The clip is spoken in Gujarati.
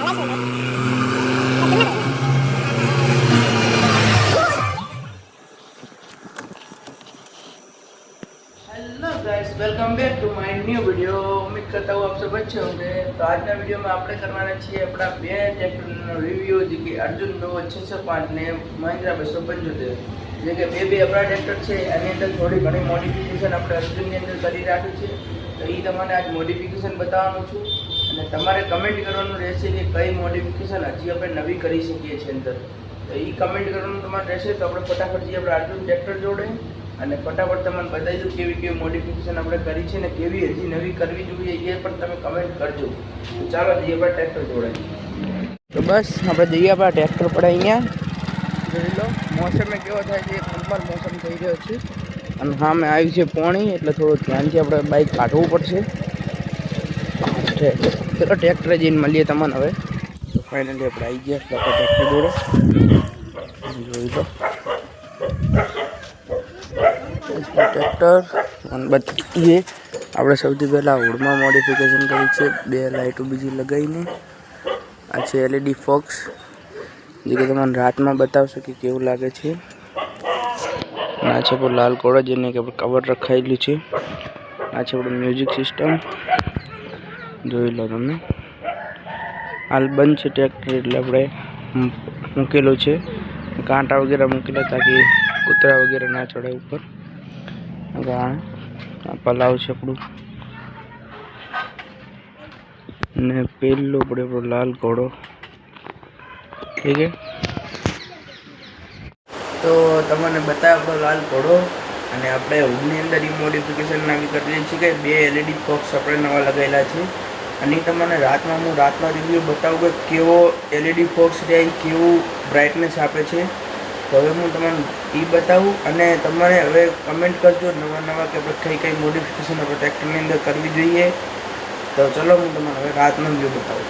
Hello guys, welcome back to my new video. उम्मीद करता हूँ आप सब अच्छे होंगे। तो आज ना वीडियो में આપણે કરવાના છીએ આપણા બે ટ્રેક્ટરનો રિવ્યુ જે કે અર્જુન 605 ને મહિન્દ્રા 275 જે કે બે આપણા ટ્રેક્ટર છે એની અંદર થોડી ઘણી મોડિફિકેશન આપણે અર્જુનની અંદર કરી રાખી છે। તો એ તમને આજ મોડિફિકેશન બતાવવાનું છું અને તમારે કમેન્ટ કરવાનું રહેશે કે કઈ મોડિફિકેશન હજી આપણે નવી કરી શકીએ છીએ અંદર। તો એ કમેન્ટ કરવાનું તમારે રહેશે। તો આપણે ફટાફટ જે આપણે અર્જુન ટ્રેક્ટર જોડે અને ફટાફટ તમને બતાવી દઉં કેવી કેવી મોડિફિકેશન આપણે કરી છે ને કેવી હજી નવી કરવી જોઈએ એ પણ તમે કમેન્ટ કરજો। તો ચાલો જઈએ આપણે ટ્રેક્ટર જોડે। તો બસ આપણે જઈએ આપણા ટ્રેક્ટર પડે અહીંયા જોઈ લો મોસમે કેવો થાય છે, પંપર મોસમ થઈ રહ્યો છે અને હા મેં આવ્યું છે પોણી એટલે થોડું ધ્યાનથી આપણે બાઇક કાઢવું પડશે। ચલો ટ્રેક્ટરે જઈને મળીએ તમને હવે। તો ફાઇનલી આપણે આવી ગયા આપણા ટ્રેક્ટર જોડે જોઈ લો ट्रेक्टर बता આપણે સૌથી પહેલા હુડમાં મોડિફિકેશન કરી છે। બે લાઇટો બીજી લગાવીને આ છે LED ફોક્સ જે કે તમને રાતમાં બતાવશે કે કેવું લાગે છે। આ છે આપણો લાલ કોળો જેને કે કવર રખાયેલું છે। આ છે આપણું મ્યુઝિક સિસ્ટમ જોઈ લો તમે। હાલ બંધ છે ટ્રેક્ટર એટલે આપણે મૂકેલું છે કાંટા વગેરે મૂકેલા તાકી કૂતરા વગેરે ના ચડે ઉપર। पलाव છે આપણું ને પેલો પડે આપણો લાલ ઘોડો ઠીક છે। તો તમને બતાવ્યો આપણો લાલ ઘોડો અને આપણે હુડની અંદર એ મોડિફિકેશન નવી કરેલી છે કે બે LED ફોક્સ આપણે નવા લગાવેલા છે અને તમને રાતમાં હું રાતનો રિવ્યૂ બતાવું કે કેવો LED ફોક્સ છે કેવું બ્રાઇટનેસ આપે છે। તો હવે હું તમને એ બતાવું અને તમારે હવે કમેન્ટ કરજો નવા કે આપણે કઈ મોડિફિકેશન આપણે ટ્રેક્ટરની અંદર કરવી જોઈએ। તો ચલો હું તમને હવે રાતનો વ્યૂ બતાવું।